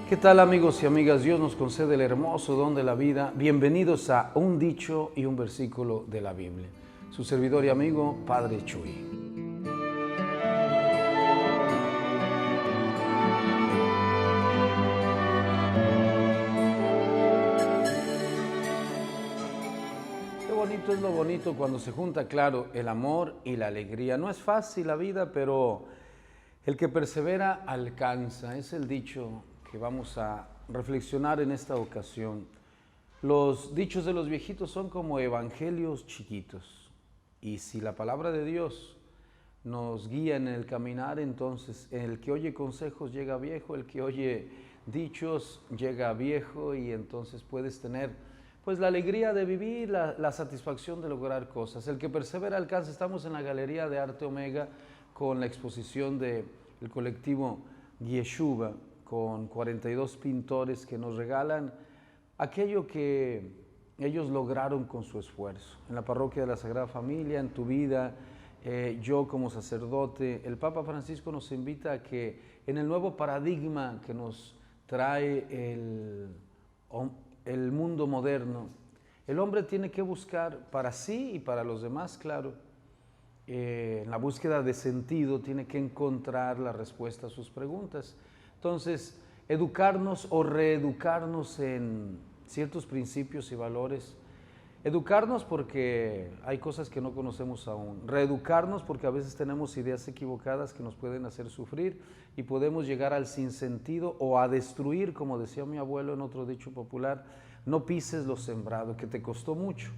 ¿Qué tal, amigos y amigas? Dios nos concede el hermoso don de la vida. Bienvenidos a un dicho y un versículo de la Biblia. Su servidor y amigo, Padre Chuy. Qué bonito es lo bonito cuando se junta, claro, el amor y la alegría. No es fácil la vida, pero el que persevera alcanza. Es el dicho que vamos a reflexionar en esta ocasión. Los dichos de los viejitos son como evangelios chiquitos, y si la palabra de Dios nos guía en el caminar, entonces el que oye consejos llega viejo, el que oye dichos llega viejo, y entonces puedes tener pues la alegría de vivir, la satisfacción de lograr cosas. El que persevera alcanza. Estamos en la Galería de Arte Omega con la exposición del colectivo Yeshuva, con 42 pintores que nos regalan aquello que ellos lograron con su esfuerzo. En la parroquia de la Sagrada Familia, en tu vida, yo como sacerdote, el Papa Francisco nos invita a que en el nuevo paradigma que nos trae el mundo moderno, el hombre tiene que buscar para sí y para los demás, claro, en la búsqueda de sentido, tiene que encontrar la respuesta a sus preguntas. Entonces, educarnos o reeducarnos en ciertos principios y valores. Educarnos porque hay cosas que no conocemos aún. Reeducarnos porque a veces tenemos ideas equivocadas que nos pueden hacer sufrir y podemos llegar al sinsentido o a destruir, como decía mi abuelo en otro dicho popular, no pises lo sembrado, que te costó mucho.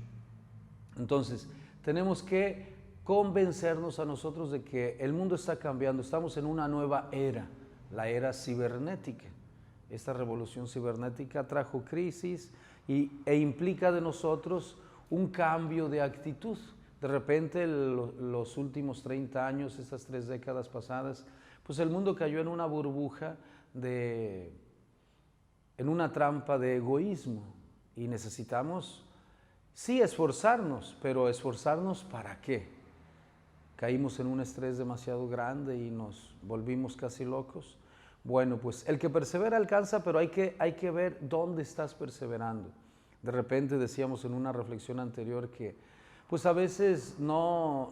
Entonces, tenemos que convencernos a nosotros de que el mundo está cambiando, estamos en una nueva era. La era cibernética. Esta revolución cibernética trajo crisis e implica de nosotros un cambio de actitud. De repente, los últimos 30 años, estas 3 décadas pasadas, pues el mundo cayó en una burbuja, en una trampa de egoísmo, y necesitamos, sí, esforzarnos, pero ¿esforzarnos para qué? Caímos en un estrés demasiado grande y nos volvimos casi locos. Bueno, pues el que persevera alcanza, pero hay que ver dónde estás perseverando. De repente decíamos en una reflexión anterior que pues a veces no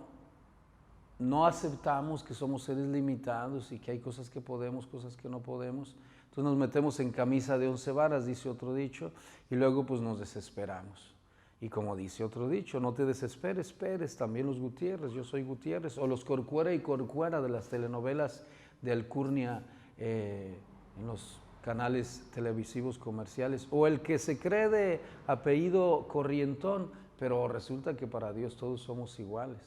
aceptamos que somos seres limitados y que hay cosas que podemos, cosas que no podemos. Entonces nos metemos en camisa de 11 varas, dice otro dicho, y luego pues nos desesperamos. Y como dice otro dicho, no te desesperes, Pérez, también los Gutiérrez, yo soy Gutiérrez, o los Corcuera y Corcuera de las telenovelas de Alcurnia en los canales televisivos comerciales, o el que se cree de apellido Corrientón, pero resulta que para Dios todos somos iguales.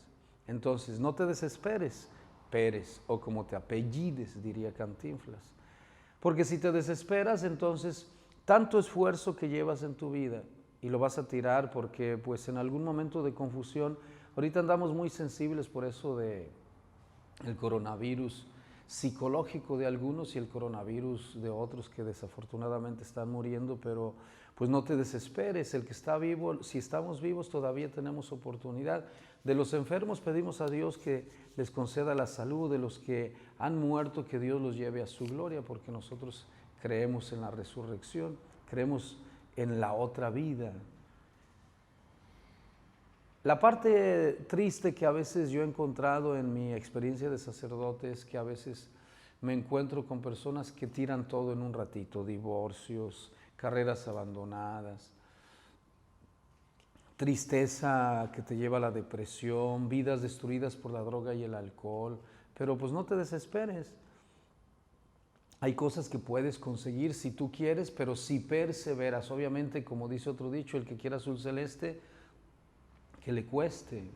Entonces, no te desesperes, Pérez, o como te apellides, diría Cantinflas. Porque si te desesperas, entonces, tanto esfuerzo que llevas en tu vida, y lo vas a tirar porque pues en algún momento de confusión, ahorita andamos muy sensibles por eso de el coronavirus psicológico de algunos y el coronavirus de otros que desafortunadamente están muriendo, pero pues no te desesperes, el que está vivo, si estamos vivos todavía tenemos oportunidad. De los enfermos pedimos a Dios que les conceda la salud, de los que han muerto que Dios los lleve a su gloria, porque nosotros creemos en la resurrección, creemos en la otra vida. La parte triste que a veces yo he encontrado en mi experiencia de sacerdote es que a veces me encuentro con personas que tiran todo en un ratito, divorcios, carreras abandonadas, tristeza que te lleva a la depresión, vidas destruidas por la droga y el alcohol, pero pues no te desesperes. Hay cosas que puedes conseguir si tú quieres, pero si perseveras. Obviamente, como dice otro dicho, el que quiera azul celeste, que le cueste.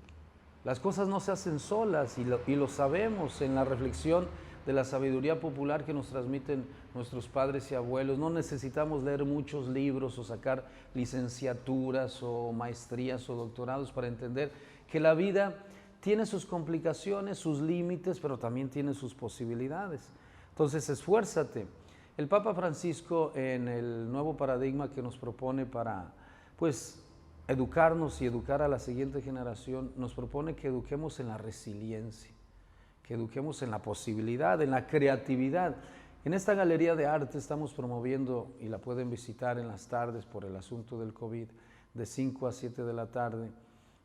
Las cosas no se hacen solas y lo sabemos en la reflexión de la sabiduría popular que nos transmiten nuestros padres y abuelos. No necesitamos leer muchos libros o sacar licenciaturas o maestrías o doctorados para entender que la vida tiene sus complicaciones, sus límites, pero también tiene sus posibilidades. Entonces, esfuérzate. El Papa Francisco, en el nuevo paradigma que nos propone para, pues, educarnos y educar a la siguiente generación, nos propone que eduquemos en la resiliencia, que eduquemos en la posibilidad, en la creatividad. En esta galería de arte estamos promoviendo, y la pueden visitar en las tardes por el asunto del COVID, de 5 a 7 de la tarde,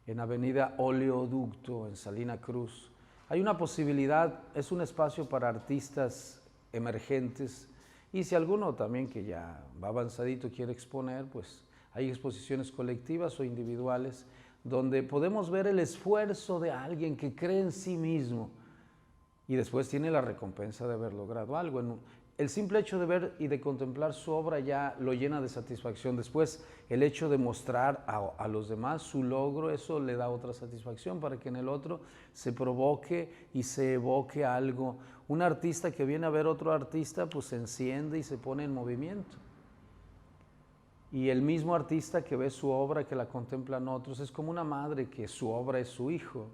en Avenida Oleoducto, en Salina Cruz. Hay una posibilidad, es un espacio para artistas emergentes, y si alguno también que ya va avanzadito quiere exponer, pues hay exposiciones colectivas o individuales donde podemos ver el esfuerzo de alguien que cree en sí mismo y después tiene la recompensa de haber logrado algo. El simple hecho de ver y de contemplar su obra ya lo llena de satisfacción. Después, el hecho de mostrar a los demás su logro, eso le da otra satisfacción para que en el otro se provoque y se evoque algo. Un artista que viene a ver otro artista, pues se enciende y se pone en movimiento. Y el mismo artista que ve su obra, que la contemplan otros, es como una madre que su obra es su hijo.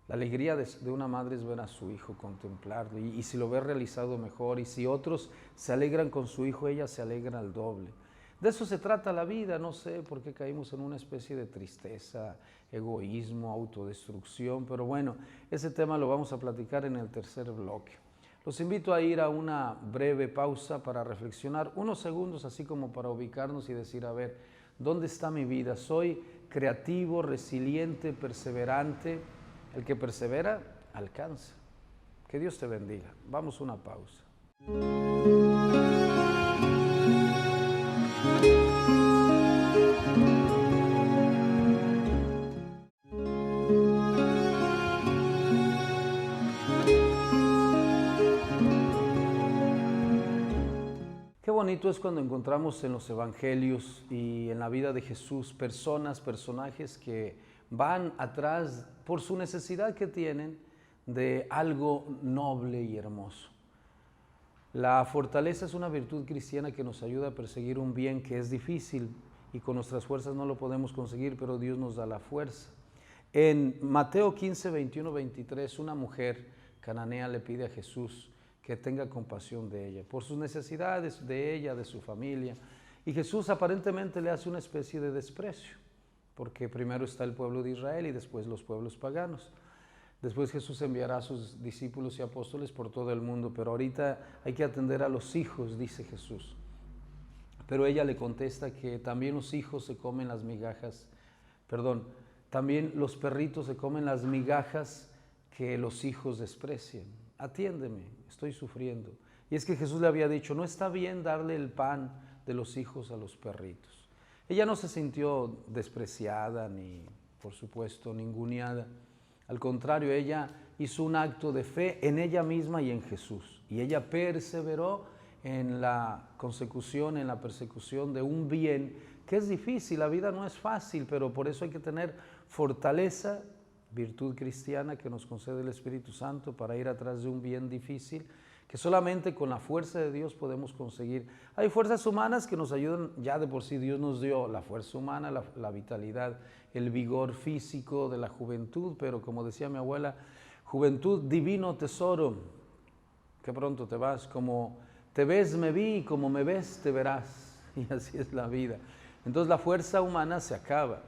La alegría de una madre es ver a su hijo, contemplarlo, y si lo ve realizado mejor, y si otros se alegran con su hijo, ella se alegra al doble. De eso se trata la vida. No sé por qué caímos en una especie de tristeza, egoísmo, autodestrucción, pero bueno, ese tema lo vamos a platicar en el tercer bloque. Los invito a ir a una breve pausa para reflexionar unos segundos, así como para ubicarnos y decir, a ver, ¿dónde está mi vida? ¿Soy creativo, resiliente, perseverante? El que persevera, alcanza. Que Dios te bendiga. Vamos a una pausa. Qué bonito es cuando encontramos en los evangelios y en la vida de Jesús personajes que van atrás por su necesidad que tienen de algo noble y hermoso. La fortaleza es una virtud cristiana que nos ayuda a perseguir un bien que es difícil y con nuestras fuerzas no lo podemos conseguir, pero Dios nos da la fuerza. En Mateo 15, 21, 23, una mujer cananea le pide a Jesús que tenga compasión de ella, por sus necesidades de ella, de su familia. Y Jesús aparentemente le hace una especie de desprecio, porque primero está el pueblo de Israel y después los pueblos paganos. Después Jesús enviará a sus discípulos y apóstoles por todo el mundo, pero ahorita hay que atender a los hijos, dice Jesús. Pero ella le contesta que también los hijos se comen las migajas, también los perritos se comen las migajas que los hijos desprecian. Atiéndeme, estoy sufriendo. Y es que Jesús le había dicho, no está bien darle el pan de los hijos a los perritos. Ella no se sintió despreciada ni, por supuesto, ninguneada. Al contrario, ella hizo un acto de fe en ella misma y en Jesús. Y ella perseveró en la consecución, en la persecución de un bien que es difícil. La vida no es fácil, pero por eso hay que tener fortaleza, virtud cristiana que nos concede el Espíritu Santo para ir atrás de un bien difícil que solamente con la fuerza de Dios podemos conseguir. Hay fuerzas humanas que nos ayudan, ya de por sí Dios nos dio la fuerza humana, la vitalidad, el vigor físico de la juventud, pero como decía mi abuela, juventud, divino tesoro, que pronto te vas, como te ves me vi, como me ves te verás, y así es la vida. Entonces la fuerza humana se acaba,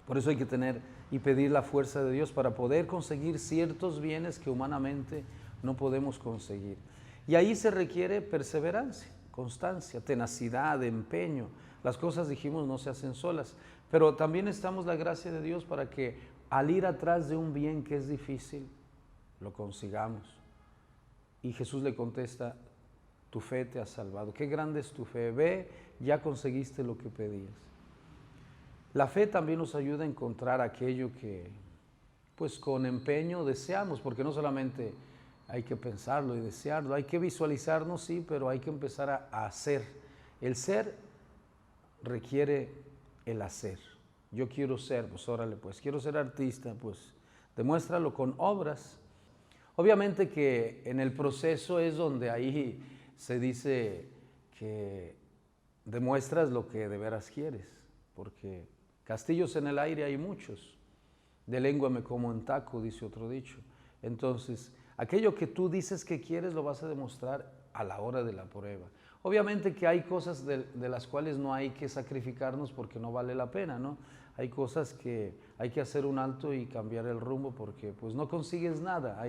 por eso hay que tener y pedir la fuerza de Dios para poder conseguir ciertos bienes que humanamente no podemos conseguir. Y ahí se requiere perseverancia, constancia, tenacidad, empeño. Las cosas, dijimos, no se hacen solas, pero también necesitamos la gracia de Dios para que al ir atrás de un bien que es difícil, lo consigamos. Y Jesús le contesta, tu fe te ha salvado. Qué grande es tu fe, ve, ya conseguiste lo que pedías. La fe también nos ayuda a encontrar aquello que, pues con empeño deseamos, porque no solamente hay que pensarlo y desearlo, hay que visualizarnos, sí, pero hay que empezar a hacer. El ser requiere el hacer. Yo quiero ser, pues órale, pues quiero ser artista, pues demuéstralo con obras. Obviamente que en el proceso es donde ahí se dice que demuestras lo que de veras quieres, porque castillos en el aire hay muchos, de lengua me como en taco, dice otro dicho. Entonces, aquello que tú dices que quieres lo vas a demostrar a la hora de la prueba. Obviamente que hay cosas de las cuales no hay que sacrificarnos porque no vale la pena, ¿no? Hay cosas que hay que hacer un alto y cambiar el rumbo porque pues no consigues nada.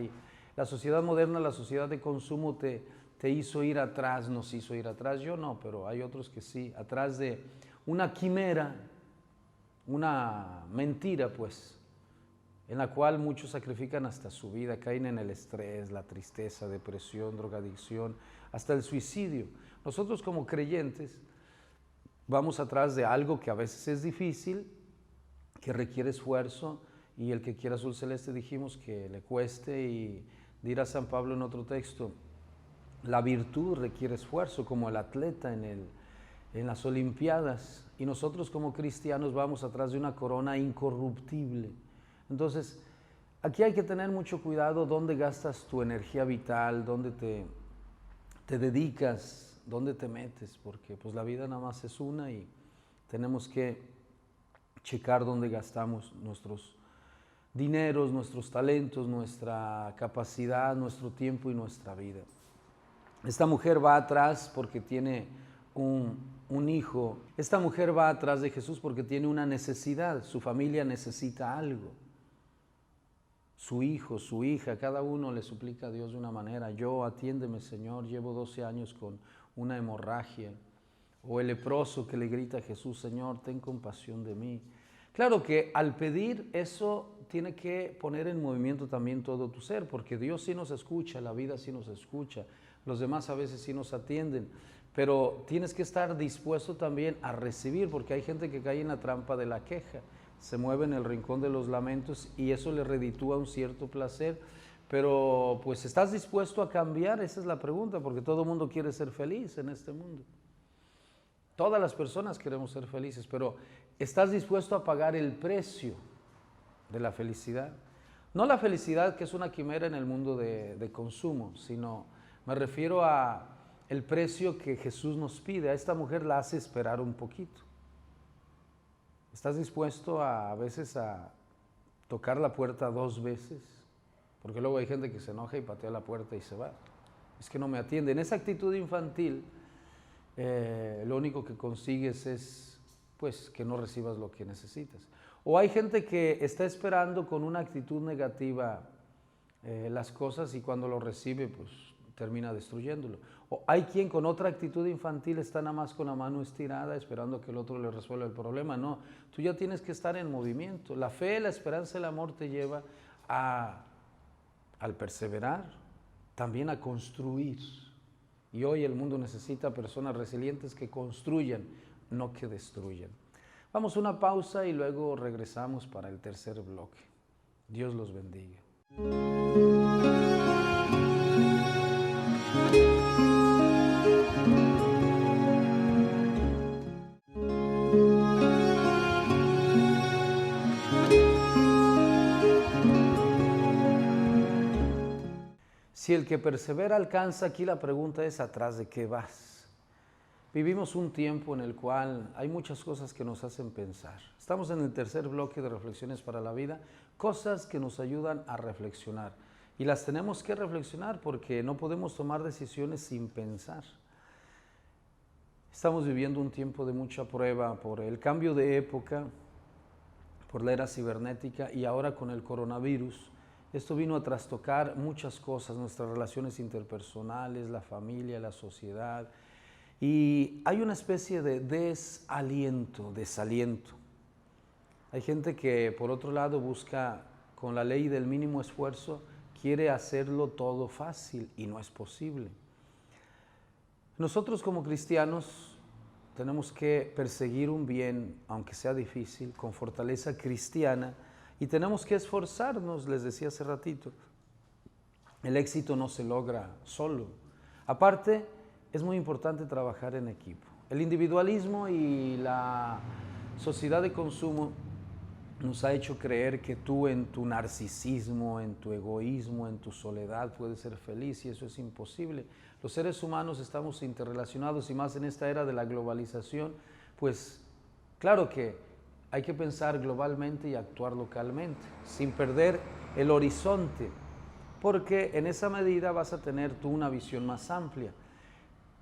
La sociedad moderna, la sociedad de consumo te hizo ir atrás, nos hizo ir atrás. Yo no, pero hay otros que sí, atrás de una quimera, una mentira pues, en la cual muchos sacrifican hasta su vida, caen en el estrés, la tristeza, depresión, drogadicción, hasta el suicidio. Nosotros como creyentes vamos atrás de algo que a veces es difícil, que requiere esfuerzo, y el que quiera azul celeste dijimos que le cueste, y dirá San Pablo en otro texto, la virtud requiere esfuerzo, como el atleta en las Olimpiadas, y nosotros como cristianos vamos atrás de una corona incorruptible. Entonces, aquí hay que tener mucho cuidado dónde gastas tu energía vital, dónde te dedicas, dónde te metes, porque pues la vida nada más es una y tenemos que checar dónde gastamos nuestros dineros, nuestros talentos, nuestra capacidad, nuestro tiempo y nuestra vida. Esta mujer va atrás porque tiene un hijo. Esta mujer va atrás de Jesús porque tiene una necesidad. Su familia necesita algo. Su hijo, su hija, cada uno le suplica a Dios de una manera. Yo, atiéndeme, Señor, llevo 12 años con una hemorragia. O el leproso que le grita a Jesús, Señor, ten compasión de mí. Claro que al pedir eso tiene que poner en movimiento también todo tu ser, porque Dios sí nos escucha, la vida sí nos escucha, los demás a veces sí nos atienden, pero tienes que estar dispuesto también a recibir, porque hay gente que cae en la trampa de la queja, se mueve en el rincón de los lamentos y eso le reditúa un cierto placer, pero pues ¿estás dispuesto a cambiar? Esa es la pregunta, porque todo el mundo quiere ser feliz en este mundo. Todas las personas queremos ser felices, pero ¿estás dispuesto a pagar el precio de la felicidad? No la felicidad que es una quimera en el mundo de consumo, sino me refiero a el precio que Jesús nos pide. A esta mujer la hace esperar un poquito. ¿Estás dispuesto a veces a tocar la puerta 2 veces? Porque luego hay gente que se enoja y patea la puerta y se va. Es que no me atiende. En esa actitud infantil, lo único que consigues es pues que no recibas lo que necesitas. O hay gente que está esperando con una actitud negativa las cosas y cuando lo recibe pues termina destruyéndolo. O hay quien con otra actitud infantil está nada más con la mano estirada esperando que el otro le resuelva el problema. No, tú ya tienes que estar en movimiento. La fe, la esperanza, el amor te lleva al perseverar, también a construir. Y hoy el mundo necesita personas resilientes que construyan, no que destruyan. Vamos a una pausa y luego regresamos para el tercer bloque. Dios los bendiga. Si el que persevera alcanza, aquí la pregunta es ¿atrás de qué vas? Vivimos un tiempo en el cual hay muchas cosas que nos hacen pensar. Estamos en el tercer bloque de Reflexiones para la Vida, cosas que nos ayudan a reflexionar. Y las tenemos que reflexionar porque no podemos tomar decisiones sin pensar. Estamos viviendo un tiempo de mucha prueba por el cambio de época, por la era cibernética y ahora con el coronavirus. Esto vino a trastocar muchas cosas, nuestras relaciones interpersonales, la familia, la sociedad. Y hay una especie de desaliento. Hay gente que por otro lado busca, con la ley del mínimo esfuerzo, quiere hacerlo todo fácil y no es posible. Nosotros como cristianos tenemos que perseguir un bien, aunque sea difícil, con fortaleza cristiana, y tenemos que esforzarnos, les decía hace ratito. El éxito no se logra solo. Aparte, es muy importante trabajar en equipo. El individualismo y la sociedad de consumo nos ha hecho creer que tú en tu narcisismo, en tu egoísmo, en tu soledad puedes ser feliz y eso es imposible. Los seres humanos estamos interrelacionados y más en esta era de la globalización, pues claro que hay que pensar globalmente y actuar localmente, sin perder el horizonte, porque en esa medida vas a tener tú una visión más amplia.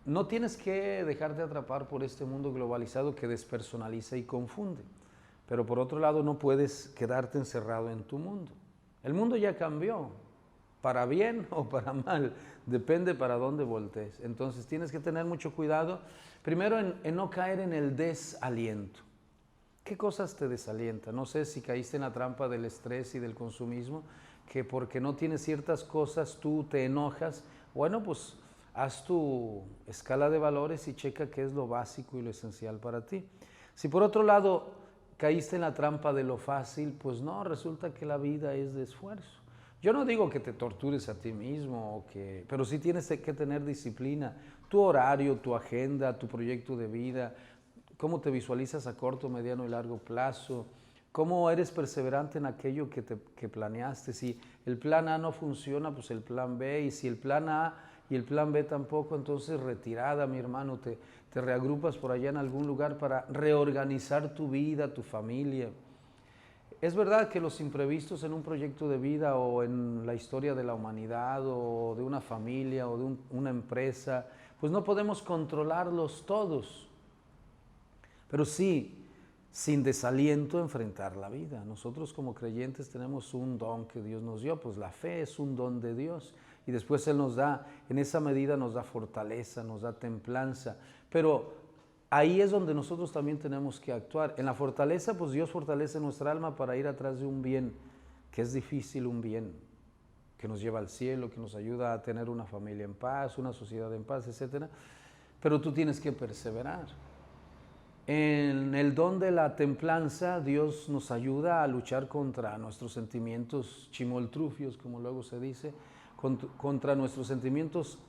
No tienes que dejarte atrapar por este mundo globalizado que despersonaliza y confunde. Pero por otro lado no puedes quedarte encerrado en tu mundo. El mundo ya cambió, para bien o para mal, depende para dónde voltees. Entonces tienes que tener mucho cuidado, primero en no caer en el desaliento. ¿Qué cosas te desalientan? No sé si caíste en la trampa del estrés y del consumismo, que porque no tienes ciertas cosas tú te enojas. Bueno, pues haz tu escala de valores y checa qué es lo básico y lo esencial para ti. Si por otro lado caíste en la trampa de lo fácil, pues no, resulta que la vida es de esfuerzo. Yo no digo que te tortures a ti mismo, pero sí tienes que tener disciplina, tu horario, tu agenda, tu proyecto de vida, cómo te visualizas a corto, mediano y largo plazo, cómo eres perseverante en aquello que planeaste. Si el plan A no funciona, pues el plan B, y si el plan A y el plan B tampoco, entonces retirada, mi hermano, te reagrupas por allá en algún lugar para reorganizar tu vida, tu familia. Es verdad que los imprevistos en un proyecto de vida o en la historia de la humanidad o de una familia o de una empresa, pues no podemos controlarlos todos, pero sí, sin desaliento, enfrentar la vida. Nosotros como creyentes tenemos un don que Dios nos dio, pues la fe es un don de Dios y después Él nos da, en esa medida nos da fortaleza, nos da templanza, pero ahí es donde nosotros también tenemos que actuar. En la fortaleza, pues Dios fortalece nuestra alma para ir atrás de un bien, que es difícil, un bien que nos lleva al cielo, que nos ayuda a tener una familia en paz, una sociedad en paz, etcétera. Pero tú tienes que perseverar. En el don de la templanza, Dios nos ayuda a luchar contra nuestros sentimientos chimoltrufios, como luego se dice, contra nuestros sentimientos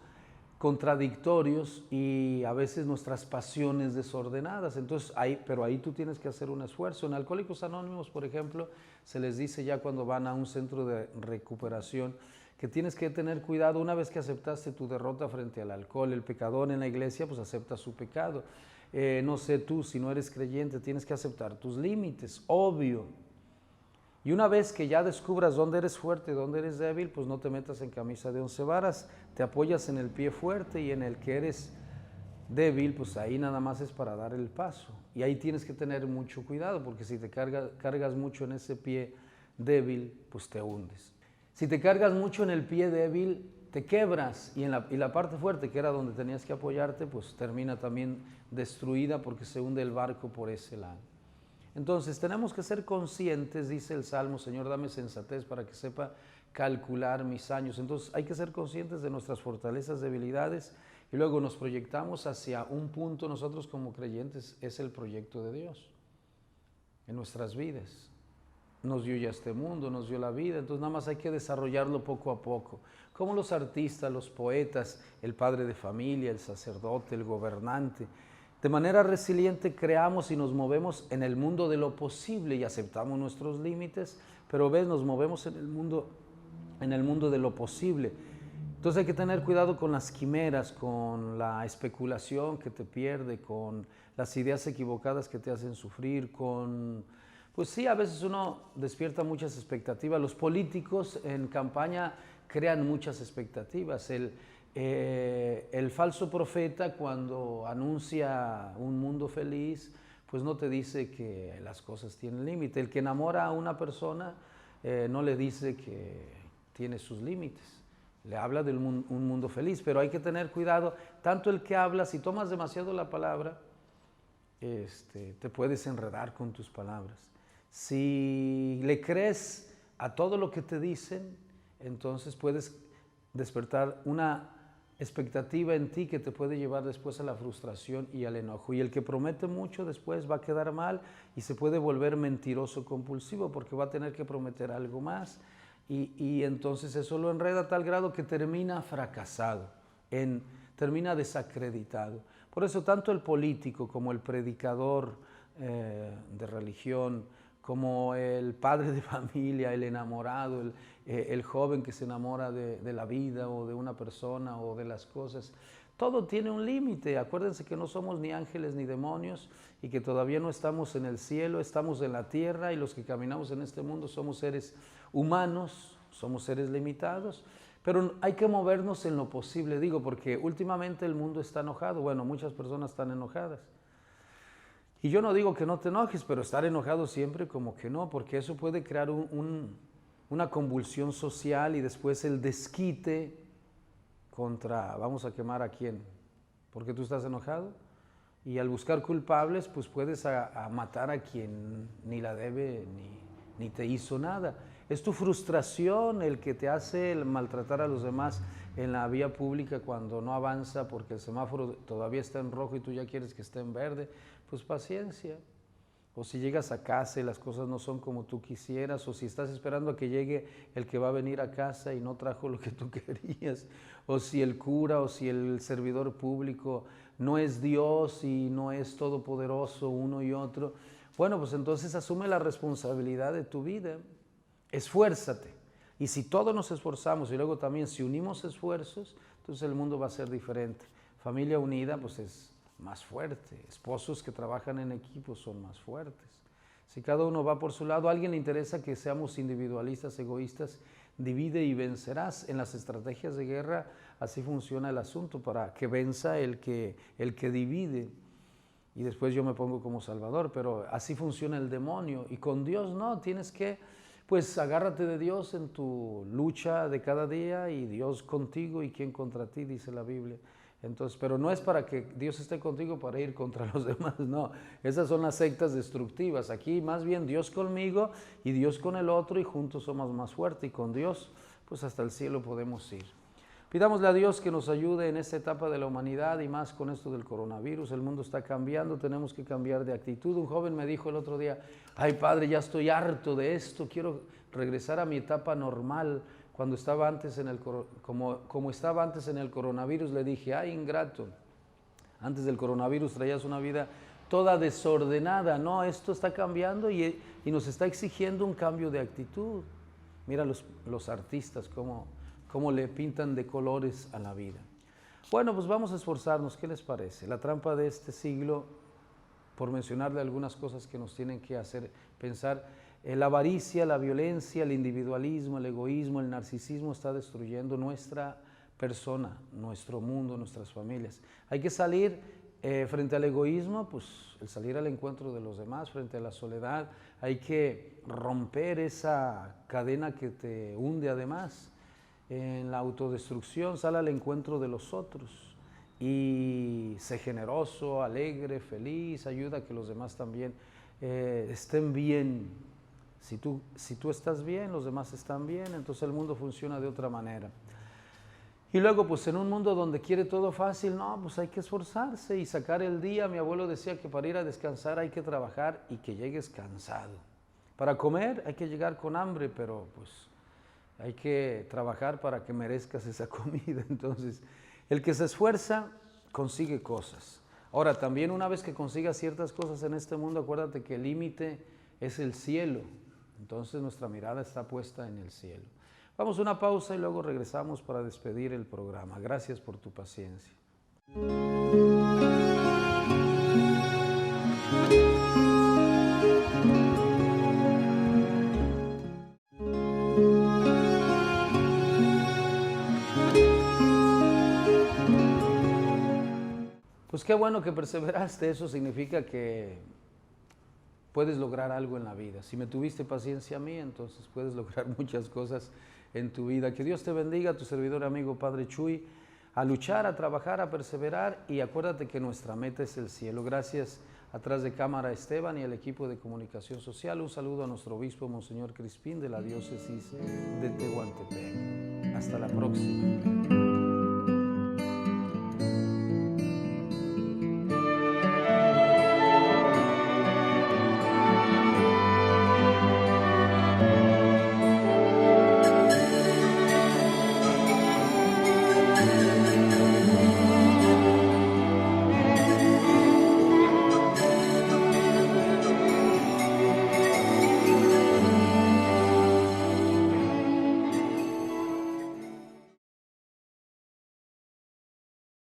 contradictorios y a veces nuestras pasiones desordenadas. Entonces, pero ahí tú tienes que hacer un esfuerzo. En Alcohólicos Anónimos, por ejemplo, se les dice ya cuando van a un centro de recuperación que tienes que tener cuidado una vez que aceptaste tu derrota frente al alcohol. El pecador en la iglesia pues acepta su pecado. No sé tú, si no eres creyente, tienes que aceptar tus límites, obvio. Y una vez que ya descubras dónde eres fuerte y dónde eres débil, pues no te metas en camisa de 11 varas, te apoyas en el pie fuerte y en el que eres débil, pues ahí nada más es para dar el paso. Y ahí tienes que tener mucho cuidado, porque si te cargas mucho en ese pie débil, pues te hundes. Si te cargas mucho en el pie débil, te quebras y la parte fuerte, que era donde tenías que apoyarte, pues termina también destruida porque se hunde el barco por ese lado. Entonces tenemos que ser conscientes, dice el Salmo, Señor, dame sensatez para que sepa calcular mis años. Entonces hay que ser conscientes de nuestras fortalezas, debilidades y luego nos proyectamos hacia un punto. Nosotros como creyentes es el proyecto de Dios en nuestras vidas. Nos dio ya este mundo, nos dio la vida, entonces nada más hay que desarrollarlo poco a poco. Como los artistas, los poetas, el padre de familia, el sacerdote, el gobernante. De manera resiliente creamos y nos movemos en el mundo de lo posible y aceptamos nuestros límites, pero ves, nos movemos en el mundo de lo posible. Entonces hay que tener cuidado con las quimeras, con la especulación que te pierde, con las ideas equivocadas que te hacen sufrir, pues sí, a veces uno despierta muchas expectativas. Los políticos en campaña crean muchas expectativas. El falso profeta, cuando anuncia un mundo feliz, pues no te dice que las cosas tienen límite. El que enamora a una persona no le dice que tiene sus límites. Le habla de un mundo feliz, pero hay que tener cuidado. Tanto el que habla, si tomas demasiado la palabra, te puedes enredar con tus palabras. Si le crees a todo lo que te dicen, entonces puedes despertar una expectativa en ti que te puede llevar después a la frustración y al enojo. Y el que promete mucho después va a quedar mal y se puede volver mentiroso compulsivo porque va a tener que prometer algo más y entonces eso lo enreda a tal grado que termina fracasado, termina desacreditado. Por eso tanto el político como el predicador de religión, como el padre de familia, el enamorado, el joven que se enamora de la vida o de una persona o de las cosas. Todo tiene un límite. Acuérdense que no somos ni ángeles ni demonios y que todavía no estamos en el cielo, estamos en la tierra, y los que caminamos en este mundo somos seres humanos, somos seres limitados, pero hay que movernos en lo posible, digo, porque últimamente el mundo está enojado. Bueno, muchas personas están enojadas. Y yo no digo que no te enojes, pero estar enojado siempre como que no, porque eso puede crear una convulsión social y después el desquite contra, vamos a quemar a quién, porque tú estás enojado, y al buscar culpables pues puedes a matar a quien ni la debe ni te hizo nada. Es tu frustración el que te hace el maltratar a los demás en la vía pública cuando no avanza porque el semáforo todavía está en rojo y tú ya quieres que esté en verde. Pues paciencia. O si llegas a casa y las cosas no son como tú quisieras, o si estás esperando a que llegue el que va a venir a casa y no trajo lo que tú querías, o si el cura o si el servidor público no es Dios y no es todopoderoso uno y otro, bueno, pues entonces asume la responsabilidad de tu vida, esfuérzate. Y si todos nos esforzamos y luego también si unimos esfuerzos, entonces el mundo va a ser diferente. Familia unida pues es más fuerte. Esposos que trabajan en equipo son más fuertes. Si cada uno va por su lado, a alguien le interesa que seamos individualistas, egoístas, divide y vencerás. En las estrategias de guerra así funciona el asunto, para que venza el que divide. Y después yo me pongo como salvador, pero así funciona el demonio. Y con Dios no, tienes que, pues agárrate de Dios en tu lucha de cada día, y Dios contigo y quién contra ti, dice la Biblia. Entonces, pero no es para que Dios esté contigo para ir contra los demás, no. Esas son las sectas destructivas. Aquí más bien Dios conmigo y Dios con el otro, y juntos somos más fuertes, y con Dios pues hasta el cielo podemos ir. Pidámosle a Dios que nos ayude en esta etapa de la humanidad, y más con esto del coronavirus. El mundo está cambiando, tenemos que cambiar de actitud. Un joven me dijo el otro día: ay padre, ya estoy harto de esto, quiero regresar a mi etapa normal. Cuando estaba antes como estaba antes en el coronavirus. Le dije: ay ingrato, antes del coronavirus traías una vida toda desordenada. No, esto está cambiando y nos está exigiendo un cambio de actitud. Mira los artistas cómo le pintan de colores a la vida. Bueno, pues vamos a esforzarnos. ¿Qué les parece? La trampa de este siglo, por mencionarle algunas cosas que nos tienen que hacer pensar, la avaricia, la violencia, el individualismo, el egoísmo, el narcisismo está destruyendo nuestra persona, nuestro mundo, nuestras familias. Hay que salir frente al egoísmo, pues el salir al encuentro de los demás, frente a la soledad. Hay que romper esa cadena que te hunde además en la autodestrucción. Sal al encuentro de los otros y sé generoso, alegre, feliz, ayuda a que los demás también estén bien. Si tú estás bien, los demás están bien, entonces el mundo funciona de otra manera. Y luego, pues en un mundo donde quiere todo fácil, no, pues hay que esforzarse y sacar el día. Mi abuelo decía que para ir a descansar hay que trabajar y que llegues cansado. Para comer hay que llegar con hambre, pero pues hay que trabajar para que merezcas esa comida. Entonces, el que se esfuerza consigue cosas. Ahora, también una vez que consigas ciertas cosas en este mundo, acuérdate que el límite es el cielo. Entonces nuestra mirada está puesta en el cielo. Vamos a una pausa y luego regresamos para despedir el programa. Gracias por tu paciencia. Pues qué bueno que perseveraste. Eso significa que puedes lograr algo en la vida. Si me tuviste paciencia a mí, entonces puedes lograr muchas cosas en tu vida. Que Dios te bendiga, tu servidor amigo Padre Chuy, a luchar, a trabajar, a perseverar, y acuérdate que nuestra meta es el cielo. Gracias atrás de cámara Esteban y al equipo de comunicación social. Un saludo a nuestro obispo Monseñor Crispín de la diócesis de Tehuantepec. Hasta la próxima.